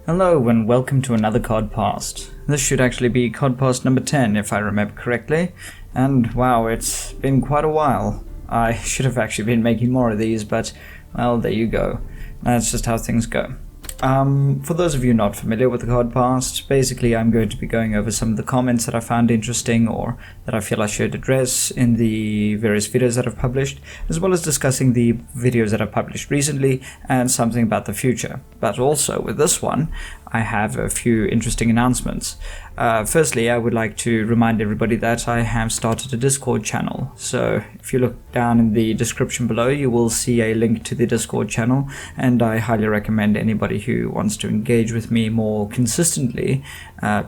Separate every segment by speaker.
Speaker 1: Hello and welcome to another Cod-Past. This should actually be Cod-Past number 10 if I remember correctly, and wow, it's been quite a while. I should have actually been making more of these, but well, there you go. That's just how things go. For those of you not familiar with the Cod-Past, basically I'm going to be going over some of the comments that I found interesting or that I feel I should address in the various videos that I've published, as well as discussing the videos that I've published recently and something about the future. But also with this one, I have a few interesting announcements. Firstly, I would like to remind everybody that I have started a Discord channel. So if you look down in the description below, you will see a link to the Discord channel, and I highly recommend anybody who wants to engage with me more consistently,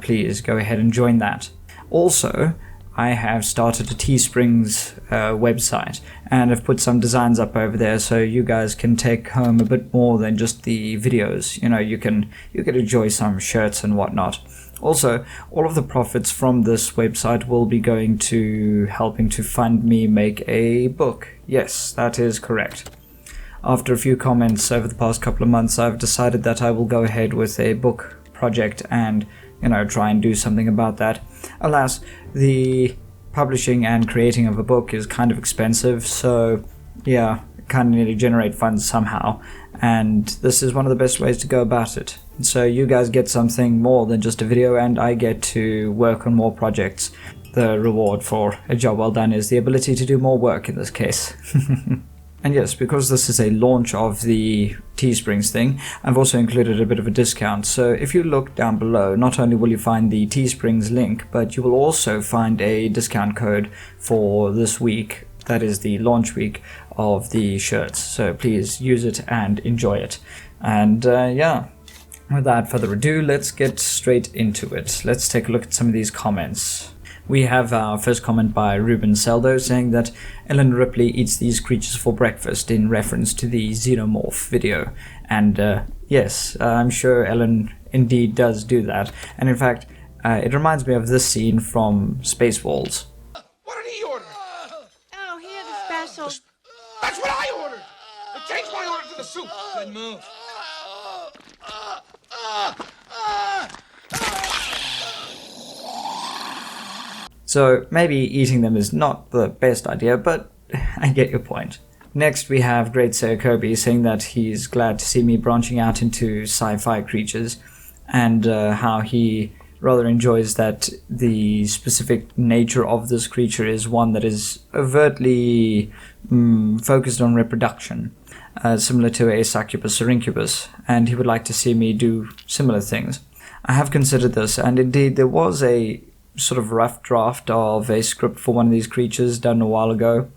Speaker 1: please go ahead and join that. Also, I have started a Teesprings website and have put some designs up over there so you guys can take home a bit more than just the videos. You know, you can enjoy some shirts and whatnot. Also, all of the profits from this website will be going to helping to fund me make a book. Yes, that is correct. After a few comments over the past couple of months, I've decided that I will go ahead with a book project and try and do something about that. Alas, the publishing and creating of a book is kind of expensive, so yeah, kind of need to generate funds somehow, and this is one of the best ways to go about it. So you guys get something more than just a video, and I get to work on more projects. The reward for a job well done is the ability to do more work in this case. And yes, because this is a launch of the Teesprings thing, I've also included a bit of a discount. So if you look down below, not only will you find the Teesprings link, but you will also find a discount code for this week. That is the launch week of the shirts. So please use it and enjoy it. And yeah, without further ado, let's get straight into it. Let's take a look at some of these comments. We have our first comment by Ruben Seldo saying that Ellen Ripley eats these creatures for breakfast in reference to the Xenomorph video. And yes, I'm sure Ellen indeed does do that. And in fact, it reminds me of this scene from Spaceballs.
Speaker 2: What did he order?
Speaker 3: Oh, he had a special.
Speaker 2: That's what I ordered! I changed my order to the soup! Good move.
Speaker 1: So maybe eating them is not the best idea, but I get your point. Next we have Great Sir Kobe saying that he's glad to see me branching out into sci-fi creatures, and how he rather enjoys that the specific nature of this creature is one that is overtly focused on reproduction, similar to a succubus or incubus, and he would like to see me do similar things. I have considered this, and indeed there was a sort of rough draft of a script for one of these creatures done a while ago,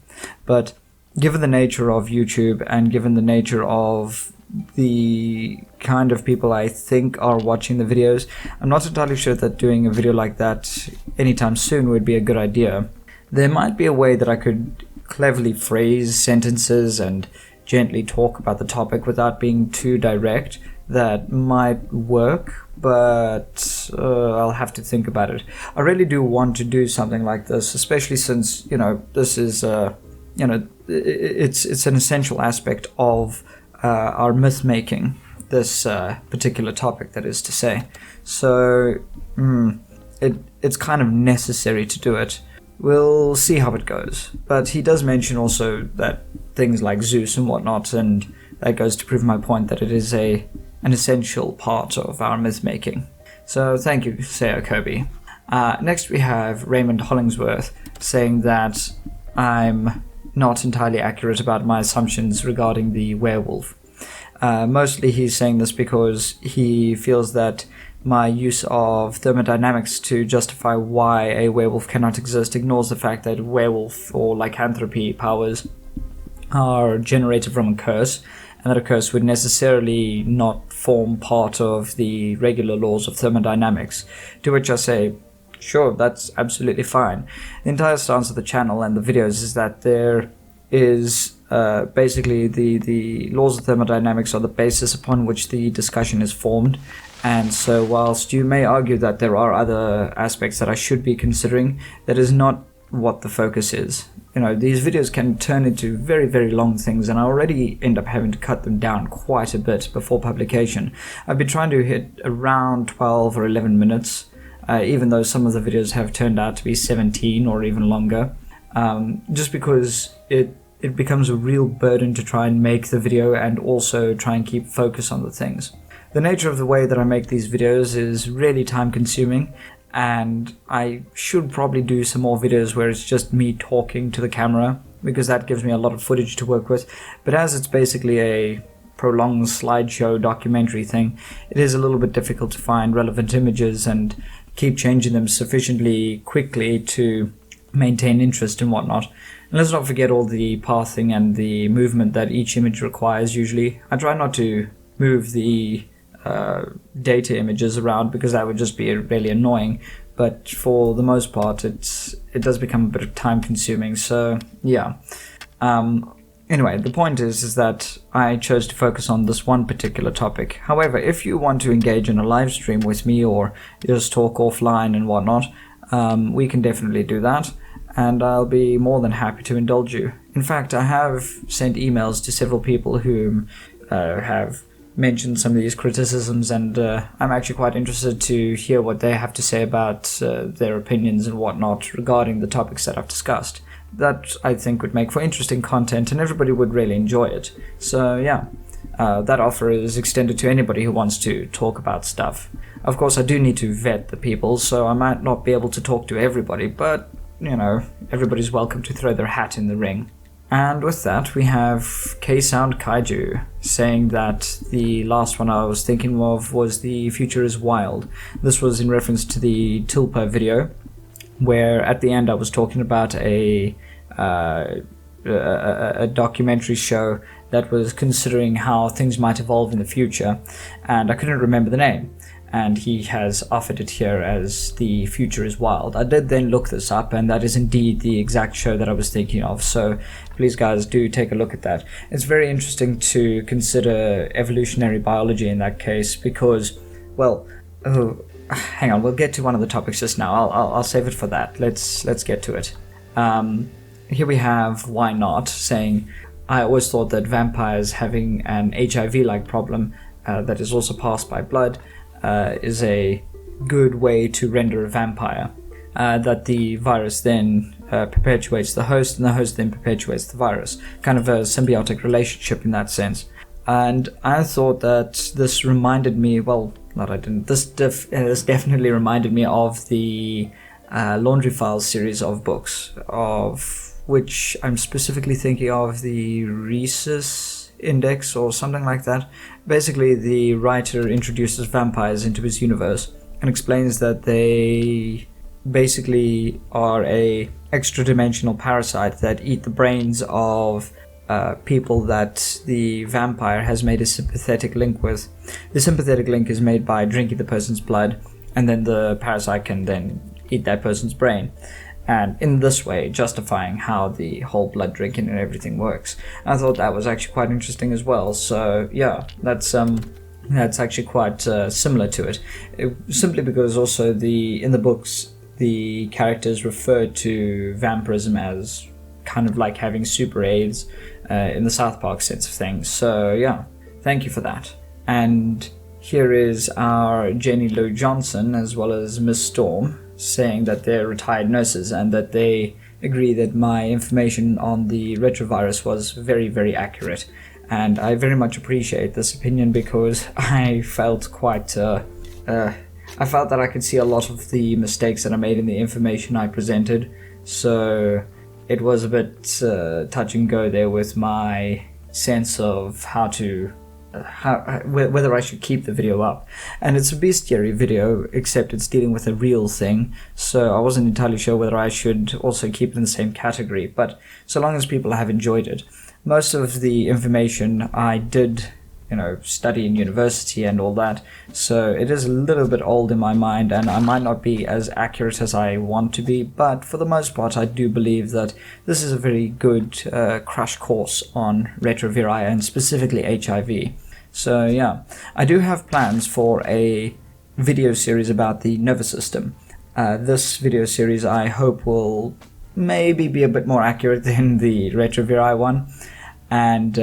Speaker 1: but given the nature of YouTube and given the nature of the kind of people I think are watching the videos, I'm not entirely sure that doing a video like that anytime soon would be a good idea. There might be a way that I could cleverly phrase sentences and gently talk about the topic without being too direct. That might work, but I'll have to think about it. I really do want to do something like this, especially since, this is, it's an essential aspect of our myth making, this particular topic, that is to say. So, it's kind of necessary to do it. We'll see how it goes. But he does mention also that things like Zeus and whatnot, and that goes to prove my point that it is an essential part of our myth making. So thank you, Sir Kobe. Next we have Raymond Hollingsworth saying that I'm not entirely accurate about my assumptions regarding the werewolf. Mostly he's saying this because he feels that my use of thermodynamics to justify why a werewolf cannot exist ignores the fact that werewolf or lycanthropy powers are generated from a curse, and that a curse would necessarily not form part of the regular laws of thermodynamics. To which I say, sure, that's absolutely fine. The entire stance of the channel and the videos is that there is basically the laws of thermodynamics are the basis upon which the discussion is formed. And so whilst you may argue that there are other aspects that I should be considering, that is not what the focus is. these videos can turn into very, very long things, and I already end up having to cut them down quite a bit before publication. I've been trying to hit around 12 or 11 minutes, even though some of the videos have turned out to be 17 or even longer, just because it becomes a real burden to try and make the video and also try and keep focus on the things. The nature of the way that I make these videos is really time consuming, and I should probably do some more videos where it's just me talking to the camera, because that gives me a lot of footage to work with. But as it's basically a prolonged slideshow documentary thing, it is a little bit difficult to find relevant images and keep changing them sufficiently quickly to maintain interest and whatnot. And let's not forget all the pathing and the movement that each image requires usually. I try not to move the data images around because that would just be really annoying, but for the most part it does become a bit of time consuming. So yeah, anyway, the point is that I chose to focus on this one particular topic. However, if you want to engage in a live stream with me or just talk offline and whatnot, we can definitely do that, and I'll be more than happy to indulge you. In fact, I have sent emails to several people who have mentioned some of these criticisms, and I'm actually quite interested to hear what they have to say about their opinions and whatnot regarding the topics that I've discussed. That, I think, would make for interesting content, and everybody would really enjoy it. So yeah, that offer is extended to anybody who wants to talk about stuff. Of course, I do need to vet the people, so I might not be able to talk to everybody, but, everybody's welcome to throw their hat in the ring. And with that, we have K-Sound Kaiju saying that the last one I was thinking of was The Future is Wild. This was in reference to the Tulpa video, where at the end I was talking about a documentary show that was considering how things might evolve in the future, and I couldn't remember the name. And he has offered it here as The Future is Wild. I did then look this up, and that is indeed the exact show that I was thinking of, so please guys do take a look at that. It's very interesting to consider evolutionary biology in that case, because, well, hang on, we'll get to one of the topics just now. I'll save it for that. Let's get to it. Here we have Why Not saying, I always thought that vampires having an HIV-like problem that is also passed by blood is a good way to render a vampire. That the virus then perpetuates the host, and the host then perpetuates the virus. Kind of a symbiotic relationship in that sense. And I thought that this reminded me, well, not I didn't, this definitely reminded me of the Laundry Files series of books, of which I'm specifically thinking of the Rhesus Index or something like that. Basically, the writer introduces vampires into his universe and explains that they basically are a extra-dimensional parasite that eat the brains of people that the vampire has made a sympathetic link with. The sympathetic link is made by drinking the person's blood, and then the parasite can then eat that person's brain, and in this way justifying how the whole blood drinking and everything works. I thought that was actually quite interesting as well. So yeah, that's actually quite similar to it, simply because also in the books the characters refer to vampirism as kind of like having super AIDS in the South Park sense of things. So yeah, thank you for that. And here is our Jenny Lou Johnson as well as Miss Storm saying that they're retired nurses and that they agree that my information on the retrovirus was very, very accurate. And I very much appreciate this opinion, because I felt quite I felt that I could see a lot of the mistakes that I made in the information I presented, so it was a bit touch and go there with my sense of whether I should keep the video up. And it's a Beastiary video, except it's dealing with a real thing, so I wasn't entirely sure whether I should also keep it in the same category, but so long as people have enjoyed it. Most of the information I did study in university and all that, so it is a little bit old in my mind, and I might not be as accurate as I want to be, but for the most part I do believe that this is a very good crash course on retroviruses and specifically HIV. So yeah, I do have plans for a video series about the nervous system. This video series I hope will maybe be a bit more accurate than the retroviruses one. And,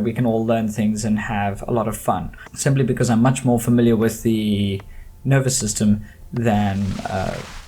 Speaker 1: we can all learn things and have a lot of fun. Simply because I'm much more familiar with the nervous system than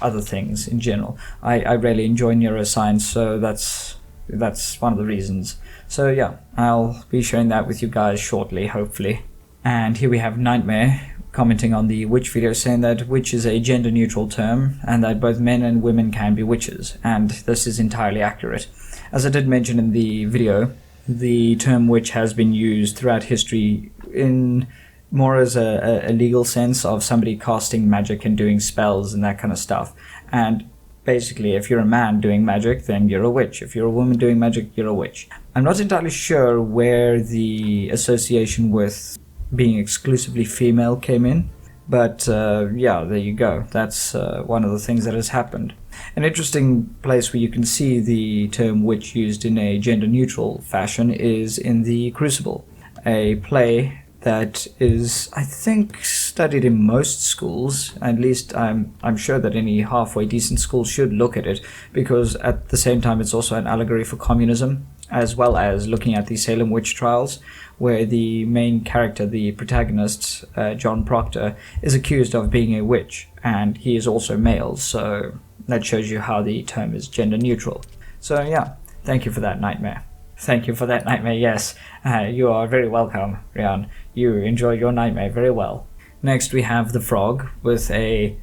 Speaker 1: other things in general. I really enjoy neuroscience, so that's one of the reasons. So yeah, I'll be sharing that with you guys shortly, hopefully. And here we have Nightmare commenting on the witch video, saying that witch is a gender neutral term and that both men and women can be witches, and this is entirely accurate. As I did mention in the video, the term witch has been used throughout history in more as a legal sense of somebody casting magic and doing spells and that kind of stuff. And basically, if you're a man doing magic, then you're a witch. If you're a woman doing magic, you're a witch. I'm not entirely sure where the association with being exclusively female came in, but yeah, there you go. That's one of the things that has happened. An interesting place where you can see the term witch used in a gender-neutral fashion is in The Crucible, a play that is, I think, studied in most schools. At least I'm sure that any halfway decent school should look at it, because at the same time it's also an allegory for communism, as well as looking at the Salem witch trials, where the main character, the protagonist, John Proctor, is accused of being a witch, and he is also male, so that shows you how the term is gender neutral. So yeah, thank you for that, Nightmare. Thank you for that, Nightmare, yes. You are very welcome, Rian. You enjoy your Nightmare very well. Next we have The Frog, with a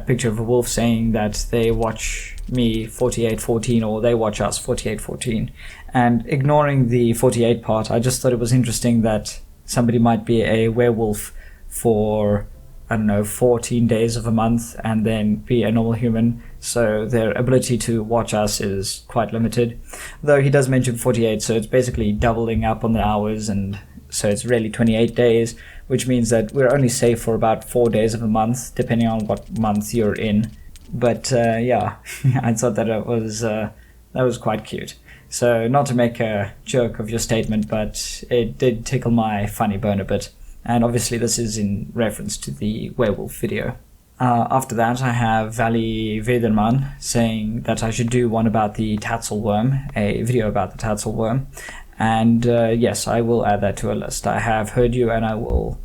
Speaker 1: picture of a wolf saying that they watch me 4814, or they watch us 4814. And ignoring the 48 part, I just thought it was interesting that somebody might be a werewolf for, 14 days of a month and then be a normal human, so their ability to watch us is quite limited. Though he does mention 48, so it's basically doubling up on the hours, and so it's really 28 days, which means that we're only safe for about 4 days of a month, depending on what month you're in. But yeah, I thought that that was quite cute. So not to make a joke of your statement, but it did tickle my funny bone a bit. And obviously this is in reference to the werewolf video. After that, I have Valley Vederman saying that I should do one about the Tatzelworm, a video about the Tatzelworm. And yes, I will add that to a list. I have heard you, and I will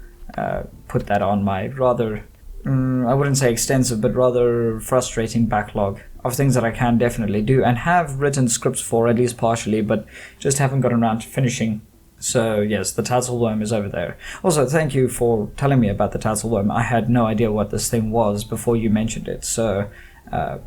Speaker 1: put that on my rather, I wouldn't say extensive, but rather frustrating backlog of things that I can definitely do and have written scripts for, at least partially, but just haven't gotten around to finishing. So yes, the Tatzelworm is over there. Also, thank you for telling me about the Tatzelworm. I had no idea what this thing was before you mentioned it, so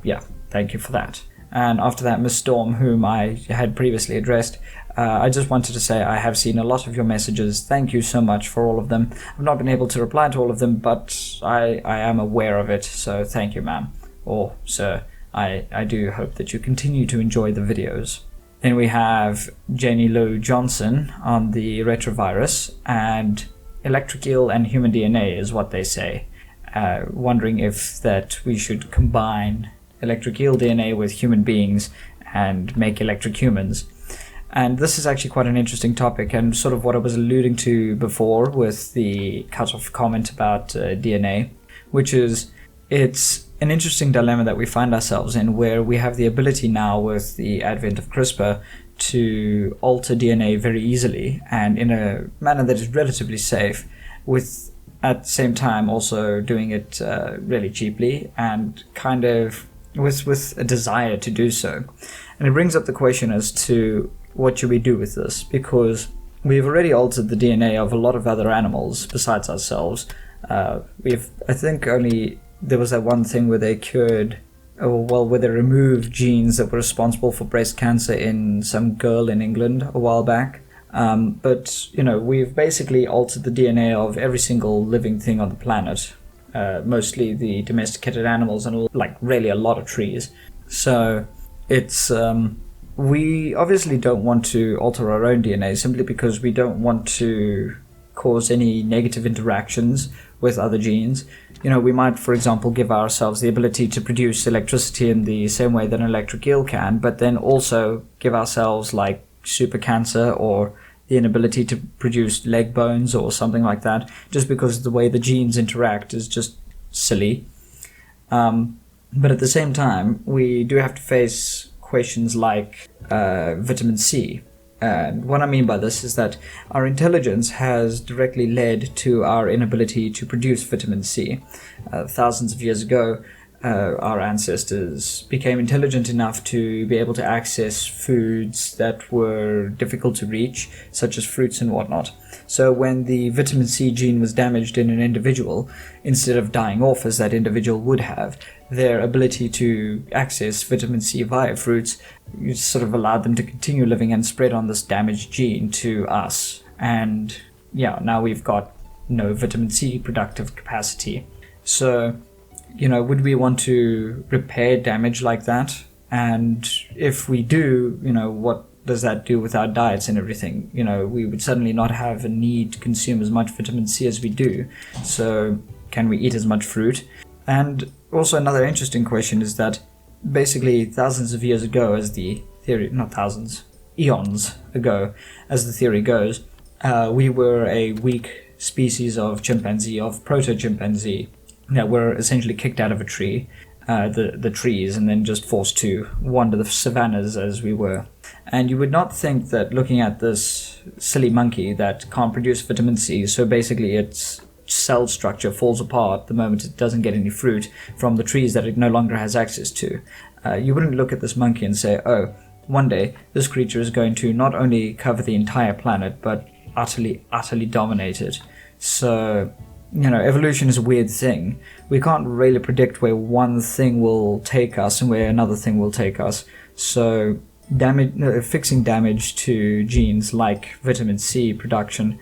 Speaker 1: yeah, thank you for that. And after that, Miss Storm, whom I had previously addressed, I just wanted to say I have seen a lot of your messages. Thank you so much for all of them. I've not been able to reply to all of them, but I am aware of it, so thank you, ma'am. Or sir, I do hope that you continue to enjoy the videos. Then we have Jenny Lou Johnson on the retrovirus, and electric eel and human DNA is what they say. Wondering if that we should combine electric eel DNA with human beings and make electric humans. And this is actually quite an interesting topic, and sort of what I was alluding to before with the cut-off comment about DNA, which is it's an interesting dilemma that we find ourselves in, where we have the ability now with the advent of CRISPR to alter DNA very easily and in a manner that is relatively safe, with at the same time also doing it really cheaply and kind of with a desire to do so. And it brings up the question as to what should we do with this, because we've already altered the DNA of a lot of other animals besides ourselves. I think only there was that one thing where they cured, where they removed genes that were responsible for breast cancer in some girl in England a while back. But, we've basically altered the DNA of every single living thing on the planet. Mostly the domesticated animals and really a lot of trees. So it's, we obviously don't want to alter our own DNA simply because we don't want to cause any negative interactions with other genes. We might, for example, give ourselves the ability to produce electricity in the same way that an electric eel can, but then also give ourselves super cancer or the inability to produce leg bones or something like that, just because the way the genes interact is just silly. But at the same time, we do have to face questions like vitamin C. And what I mean by this is that our intelligence has directly led to our inability to produce vitamin C. Thousands of years ago, our ancestors became intelligent enough to be able to access foods that were difficult to reach, such as fruits and whatnot. So when the vitamin C gene was damaged in an individual, instead of dying off as that individual would have, their ability to access vitamin C via fruits sort of allowed them to continue living and spread on this damaged gene to us. And yeah, now we've got no vitamin C productive capacity. So, would we want to repair damage like that? And if we do, what does that do with our diets and everything? We would suddenly not have a need to consume as much vitamin C as we do. So can we eat as much fruit? And also another interesting question is that basically thousands of years ago, as the theory, not thousands, eons ago, as the theory goes, we were a weak species of chimpanzee, of proto-chimpanzee, that were essentially kicked out of a tree, the trees, and then just forced to wander the savannas as we were. And you would not think that looking at this silly monkey that can't produce vitamin C, so basically its cell structure falls apart the moment it doesn't get any fruit from the trees that it no longer has access to. You wouldn't look at this monkey and say, oh, one day this creature is going to not only cover the entire planet, but utterly dominate it. So, evolution is a weird thing. We can't really predict where one thing will take us and where another thing will take us. So fixing damage to genes like vitamin C production,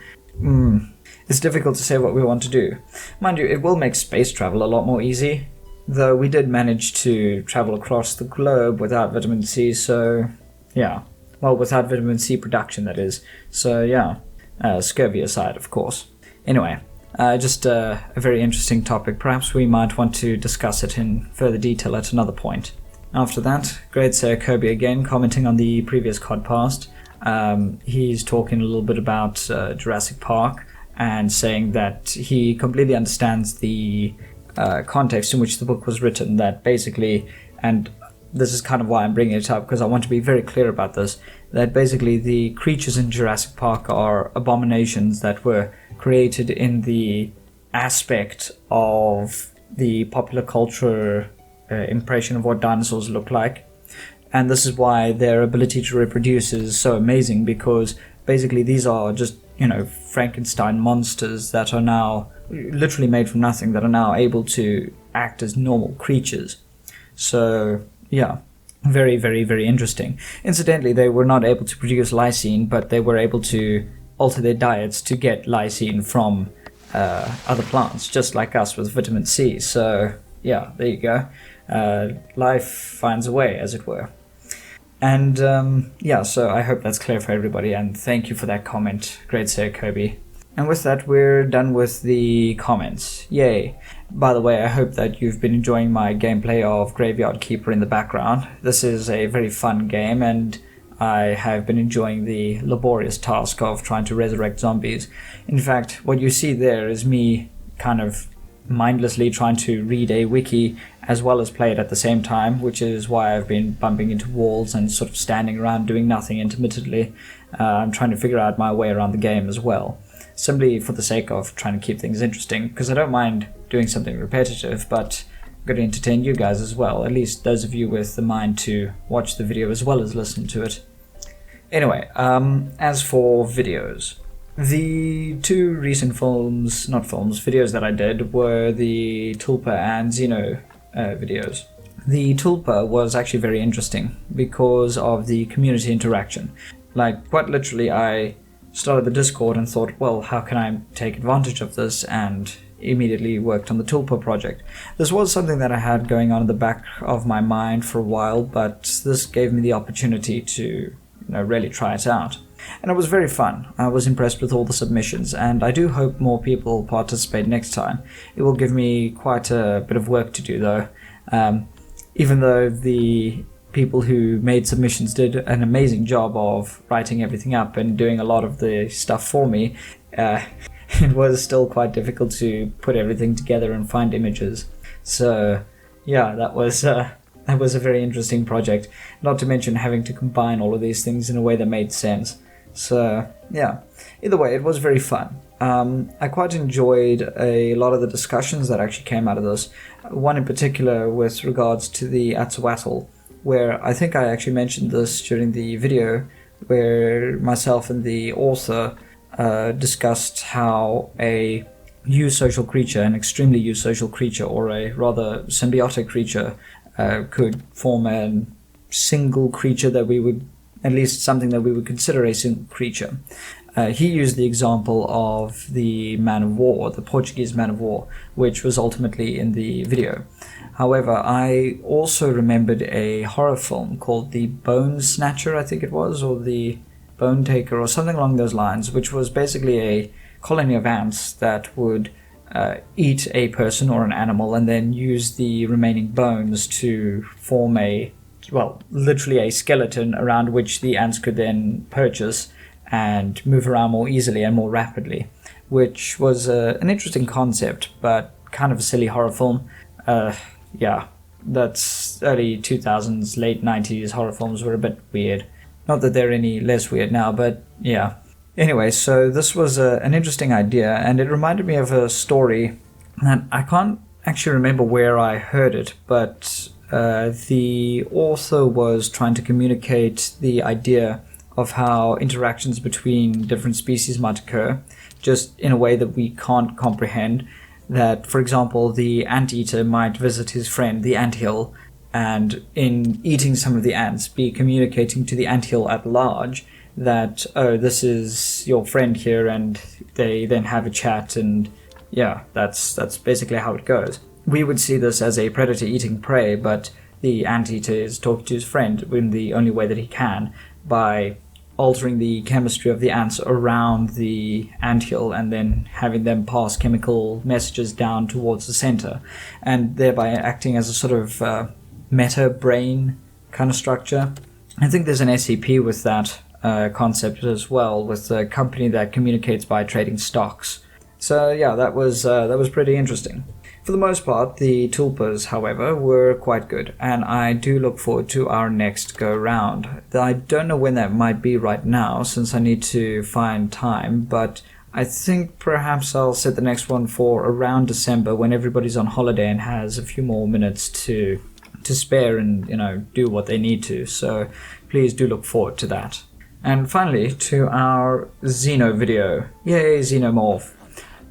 Speaker 1: it's difficult to say what we want to do. Mind you, it will make space travel a lot more easy, though we did manage to travel across the globe without vitamin C, so yeah. Well, without vitamin C production, that is. So yeah, scurvy aside, of course. Anyway, just a very interesting topic. Perhaps we might want to discuss it in further detail at another point. After that, Great Sir Kobe again, commenting on the previous Cod-Past. He's talking a little bit about Jurassic Park and saying that he completely understands the context in which the book was written, that basically, and this is kind of why I'm bringing it up, because I want to be very clear about this, that basically the creatures in Jurassic Park are abominations that were created in the aspect of the popular culture impression of what dinosaurs look like. And this is why their ability to reproduce is so amazing, because basically these are just, Frankenstein monsters that are now literally made from nothing, that are now able to act as normal creatures. So, yeah, very, very, very interesting. Incidentally, they were not able to produce lysine, but they were able to alter their diets to get lysine from other plants, just like us with vitamin C. So, yeah, there you go. Life finds a way, as it were. And so I hope that's clear for everybody, and thank you for that comment, Great Sir Kobe. And with that, we're done with the comments. Yay. By the way, I hope that you've been enjoying my gameplay of Graveyard Keeper in the background. This is a very fun game, and I have been enjoying the laborious task of trying to resurrect zombies. In fact, what you see there is me kind of mindlessly trying to read a wiki as well as play it at the same time, which is why I've been bumping into walls and sort of standing around doing nothing intermittently. I'm trying to figure out my way around the game as well, simply for the sake of trying to keep things interesting, because I don't mind doing something repetitive, but I've got to entertain you guys as well, at least those of you with the mind to watch the video as well as listen to it. Anyway, as for videos, the two recent videos that I did were the Tulpa and Xeno videos. The Tulpa was actually very interesting because of the community interaction. Like, quite literally, I started the Discord and thought, well, how can I take advantage of this, and immediately worked on the Tulpa project. This was something that I had going on in the back of my mind for a while, but this gave me the opportunity to really try it out. And it was very fun. I was impressed with all the submissions, and I do hope more people participate next time. It will give me quite a bit of work to do, though. Even though the people who made submissions did an amazing job of writing everything up and doing a lot of the stuff for me, it was still quite difficult to put everything together and find images. So, yeah, that was a very interesting project. Not to mention having to combine all of these things in a way that made sense. So yeah, either way, it was very fun. I quite enjoyed a lot of the discussions that actually came out of this. One in particular with regards to the Atsuatl, where I think I actually mentioned this during the video, where myself and the author discussed how a eusocial creature, an extremely eusocial creature, or a rather symbiotic creature, could form a single creature that we would, at least something that we would consider a single creature. He used the example of the man of war, the Portuguese man of war, which was ultimately in the video. However, I also remembered a horror film called The Bone Snatcher, I think it was, or The Bone Taker, or something along those lines, which was basically a colony of ants that would eat a person or an animal and then use the remaining bones to form literally a skeleton around which the ants could then purchase and move around more easily and more rapidly, which was an interesting concept, but kind of a silly horror film. Yeah, that's early 2000s, late 90s horror films were a bit weird. Not that they're any less weird now, but yeah. Anyway, so this was an interesting idea, and it reminded me of a story that I can't actually remember where I heard it, but the author was trying to communicate the idea of how interactions between different species might occur, just in a way that we can't comprehend. That, for example, the anteater might visit his friend, the anthill, and in eating some of the ants, be communicating to the anthill at large that, oh, this is your friend here, and they then have a chat, and yeah, that's basically how it goes. We would see this as a predator eating prey, but the anteater is talking to his friend in the only way that he can, by altering the chemistry of the ants around the anthill and then having them pass chemical messages down towards the center, and thereby acting as a sort of meta brain kind of structure. I think there's an SCP with that concept as well, with a company that communicates by trading stocks. So yeah, that was pretty interesting. For the most part, the tulpas, however, were quite good, and I do look forward to our next go-round. I don't know when that might be right now, since I need to find time, but I think perhaps I'll set the next one for around December, when everybody's on holiday and has a few more minutes to spare and, do what they need to. So please do look forward to that. And finally, to our Xeno video. Yay, Xenomorph.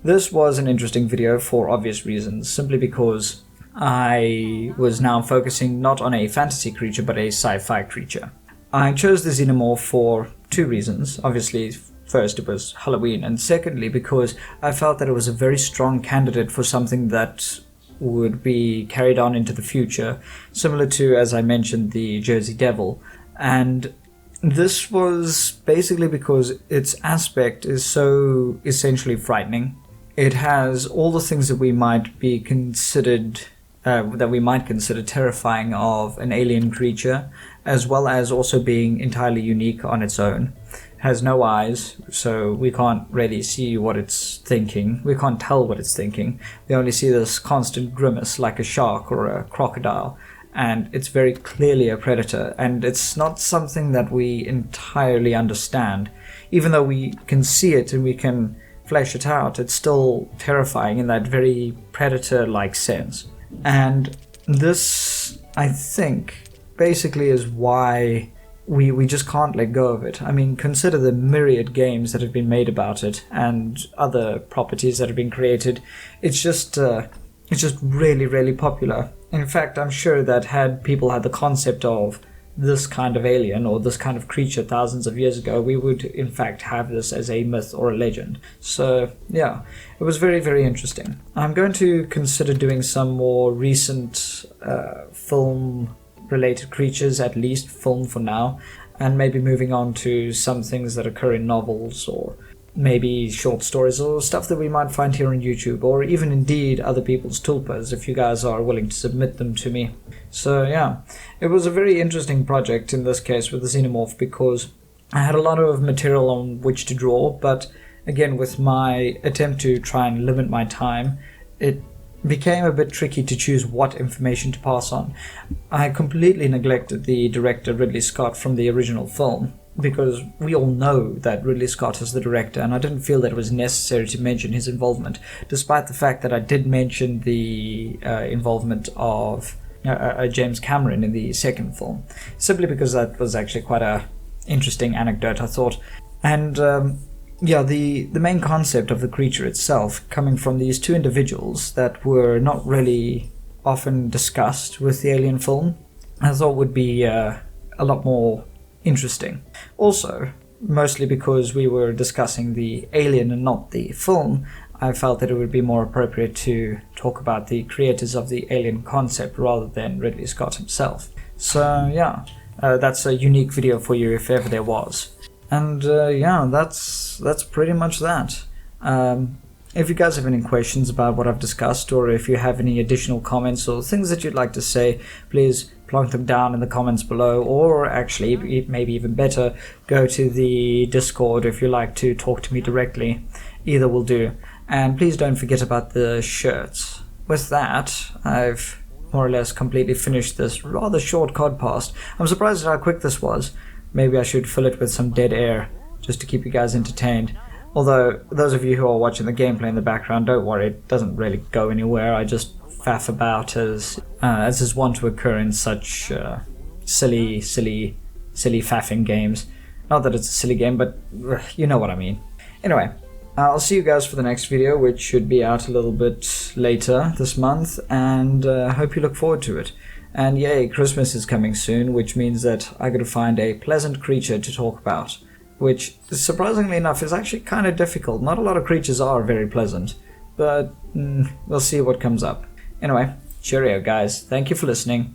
Speaker 1: This was an interesting video for obvious reasons, simply because I was now focusing not on a fantasy creature, but a sci-fi creature. I chose the Xenomorph for two reasons. Obviously, first, it was Halloween, and secondly, because I felt that it was a very strong candidate for something that would be carried on into the future, similar to, as I mentioned, the Jersey Devil. And this was basically because its aspect is so essentially frightening. It has all the things that we might be considered, that we might consider terrifying of an alien creature, as well as also being entirely unique on its own. It has no eyes, so we can't really see what it's thinking. We can't tell what it's thinking. We only see this constant grimace like a shark or a crocodile. And it's very clearly a predator, and it's not something that we entirely understand. Even though we can see it and we can flesh it out, it's still terrifying in that very predator-like sense. And this, I think, basically is why we just can't let go of it. I mean, consider the myriad games that have been made about it and other properties that have been created. It's just really, really popular. In fact, I'm sure that had people had the concept of this kind of alien or this kind of creature thousands of years ago, we would in fact have this as a myth or a legend. So yeah, it was very, very interesting. I'm going to consider doing some more recent film related creatures, at least film for now, and maybe moving on to some things that occur in novels, or maybe short stories, or stuff that we might find here on YouTube, or even indeed other people's tulpas, if you guys are willing to submit them to me. So yeah, it was a very interesting project in this case with the Xenomorph, because I had a lot of material on which to draw, but again, with my attempt to try and limit my time, it became a bit tricky to choose what information to pass on. I completely neglected the director Ridley Scott from the original film, because we all know that Ridley Scott is the director, and I didn't feel that it was necessary to mention his involvement, despite the fact that I did mention the involvement of James Cameron in the second film, simply because that was actually quite a interesting anecdote, I thought. And the main concept of the creature itself, coming from these two individuals that were not really often discussed with the Alien film, I thought would be a lot more interesting. Also, mostly because we were discussing the Alien and not the film, I felt that it would be more appropriate to talk about the creators of the Alien concept rather than Ridley Scott himself. So yeah, that's a unique video for you if ever there was. And that's pretty much that. If you guys have any questions about what I've discussed, or if you have any additional comments or things that you'd like to say, please plonk them down in the comments below, or actually, maybe even better, go to the Discord if you like to talk to me directly. Either will do. And please don't forget about the shirts. With that, I've more or less completely finished this rather short Cod-Past. I'm surprised at how quick this was. Maybe I should fill it with some dead air, just to keep you guys entertained. Although, those of you who are watching the gameplay in the background, don't worry, it doesn't really go anywhere. I just faff about as is wont to occur in such silly faffing games. Not that it's a silly game, but you know what I mean. Anyway, I'll see you guys for the next video, which should be out a little bit later this month, and hope you look forward to it. And yay, Christmas is coming soon, which means that I gotta find a pleasant creature to talk about, which, surprisingly enough, is actually kind of difficult. Not a lot of creatures are very pleasant, but we'll see what comes up. Anyway, cheerio guys, thank you for listening.